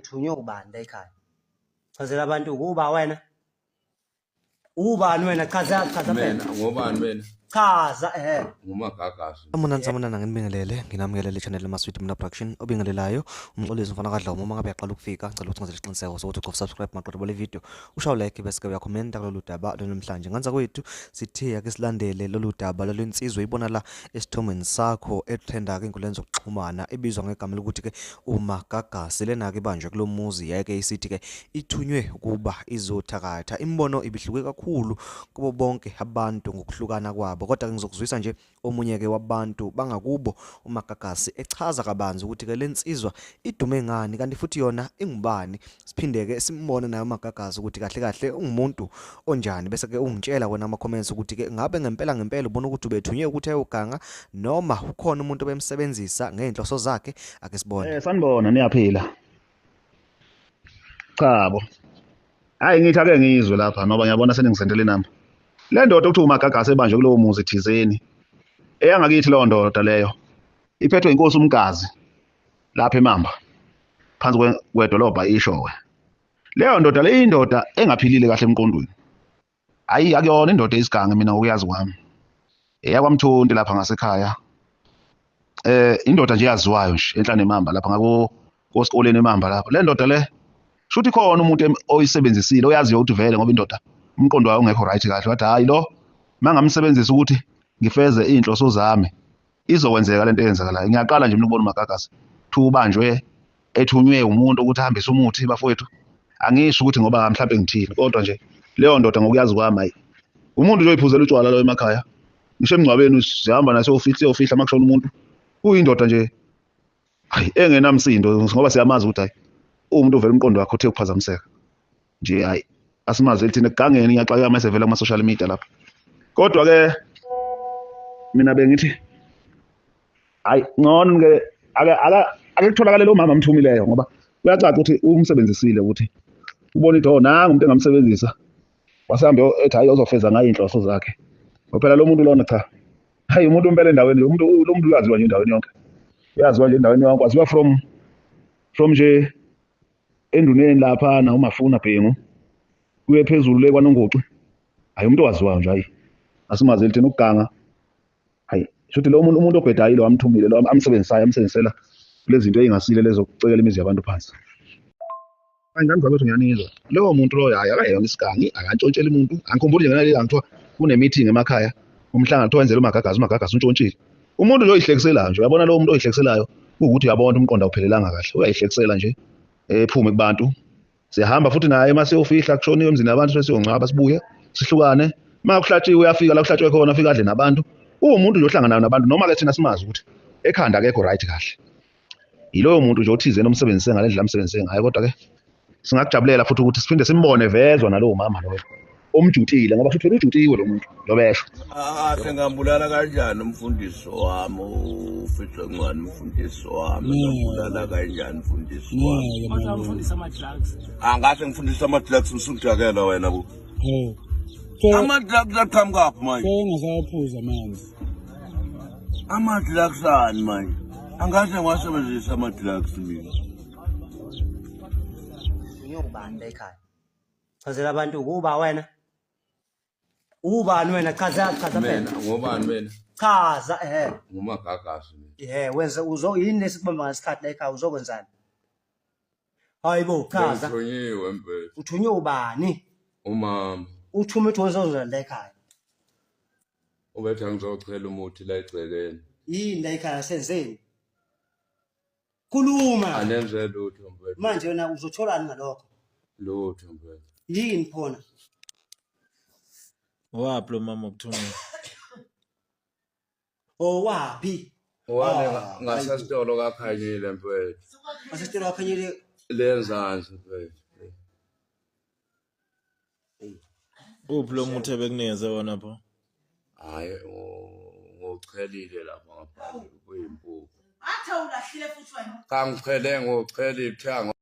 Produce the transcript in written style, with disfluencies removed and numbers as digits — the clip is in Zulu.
bethunywe ubani la ekhaya? Chazela abantu ukuba wena ubani wena, chaza phela. Mina ngobani wena? Chaza ngumagagasho. Amunana nginibingelele nginamkelele channel eMaSweet Mina Production obingelelayo umxolisi mfana kaDlomo uma ngabe yaqala ukufika ngicela ukuthi ngenzele isiqiniseko sokuthi uku-subscribe maqedwe le video ushaw like bese ke uyakhomenta kulolu daba namhlanje nganza kwethu sithe ake silandele lolu daba lwensizwe ibona la esithomeni sakho etrenda ke inkundleni zokuxhumana ebizwa ngegama lokuthi ke uMagagasi lena ke banjwe kulomuzi yake isithi ke ithunywe ukuba izothakatha imbono ibihluke kakhulu kubo bonke abantu ngokuhlukana kwabo kodwa ngizokuzwisa nje omunye ke wabantu bangakubo uMagagasi echaza kabanzi ukuthi ke lensizwa idume ngani kanti futhi yona ingubani siphinde ke simbone nayo uMagagasi ukuthi kahle kahle ungumuntu onjani bese ke ungitshela wena ama comments ukuthi ke ngabe ngempela ubona ukuthi ubethunywe ukuthi ayoganga noma ukhona umuntu obemsebenzisa ngenhloso zakhe ake sibone. Sanibona niyaphila. Chabo. Hayi ngithi ake ngizwe lapha ngoba ngiyabona seningisendele inamba. Le ndoda okuthiwa uMagagasi ebanjwe kulowo muzi thizeni. Eyangakithi leyo ndoda leyo iphethwe inkosi uMkazi lapha eMamba phansi kwedolobha ishowe. Leyo ndoda le indoda engaphilile kahle emqondweni. Hayi akuyona indoda isigange mina ngokuyazi kwami. Eyakwamthonti lapha ngasekhaya. Indoda nje yaziwayo nje enhlane eMamba lapha ngako kosikoleni eMamba lapha. Le ndoda le shuthi khona umuntu oyisebenzisile oyaziyo ukuthi vele ngoba indoda umqondo wayo ungekho right kahle wathi hayi lo mangamsebenzisa ukuthi ngifeze inhloso zami izokwenzeka lento eyenzakalayo. Ngiyaqala nje mina ukubona uMagagasi thubanjwe ethunywe umuntu ukuthi ahambise umuthi bafowethu. Angisho ukuthi ngoba mhlawumbe ngithini kodwa nje leyo ndoda ngokuyazi kwami hayi umuntu nje oyiphuzela utshwala lo emakhaya ngisho emngcwabeni sihamba naso ofihla makushona umuntu uyindoda nje hayi engenamsindo ngoba siyamazi ukuthi hayi umuntu ovela umqondo wakhe uthe ukuphazamiseka nje hayi asimazi thina egangeni ngiyaxaka mase vela kuma social media lapha. Kodwa ke mina bengithi hayi ngcono ke ake kutholakala lo mama amthumileyo ngoba uyacaca ukuthi umsebenzisile ukuthi ubona into nanga umuntu engamsebenzisa wasambe ethi hayi uzofeza ngayo inhloso zakhe. Ngoba lo muntu lona cha hayi umuntu impela endaweni lo muntu uyaziwa nje endaweni yonke. Uyaziwa nje endaweni yonke waziwa from nje enduneni lapha na uMafuna Bhengu kuye phezulu le kwaNongocu. Hayi umuntu owaziwayo nje hayi asimazi thina ukuganga hayi shuthi lo umuntu obhedayi lo amthumile lo amsebenzisela lezi zinto ezingasile lezo kucekela imizi yabantu phansi. Hayi ngani kwethu ngiyanizwa leyo muntu lo hayi akayona isigangi akantshontshela umuntu angikhumbuli nje ngaleli ngithiwa kune meeting emakhaya umhlangano kuthiwa wenzela uMagagasi untshontshiwe umuntu lo oyihlekiselayo nje uyabona lo muntu oyihlekiselayo ukuthi uyabona umqondo awuphelelanga kahle uyayihlekisela nje ephume kubantu siyahamba futhi naye mase ufihla kushoniwe emzini yabantu sesiyongcwaba sibuye sihlukane makuhlatshiwe uyafika la kuhlatshwe khona afika adle nabantu umuntu nje ohlangana nabantu noma ke thina simazi ukuthi ekhanda akekho right kahle yiloyo muntu nje othize nomsebenzise ngalendlela amsebenzise ngayo. Kodwa ke singakujabulela futhi ukuthi siphinde simbone vezwa nalowo mama loyo omjutile ngoba futhi ujutiwe lo muntu lo besho. Ngambulala kanjani umfundisi wami ufihlwe ngani umfundisi wami ngambulala kanjani umfundisi wami Ngifundisa ama-drugs. Angase ngifundisa ama-drugs usudakela wena bu ama-drugs aqhamuka manje Ngasawaphuza manje. Ama-drugs ani manje angase ngiwasebenzisa ama-drugs mina bethunywe ubani la ekhaya? Chazela abantu ukuba wena ubani wena, chaza phela. mina ngobani wena? Chaza ngumagagasho wenze yini lesikubamba ngasikhathi la ekhaya uzokwenzani? Hayibo chaza. ngithunyiwe mpela. Uthunywe ubani? Umama Uthume uthi wenzozela la ekhaya. ubethe ngizochela umuthi la egcekeni. Yini la ekhaya senzeni? Khuluma. Anenze lutho mpela. Manje wena uzotholani ngalokho? Lutho mpela. Yini khona? Waphi lo mama okuthumela? Owaphi? Wale ngasesitolo kakhanyile mpela. Asitshela wakhanyile Lenzansi mpela. Uphi lo muntu ebekunikeze wona pho? Hayi ngochelile lapha ngaphandle kuyimpuphu. Athe ulahlile futhi wena. Kangichele ngochelile kuthiwa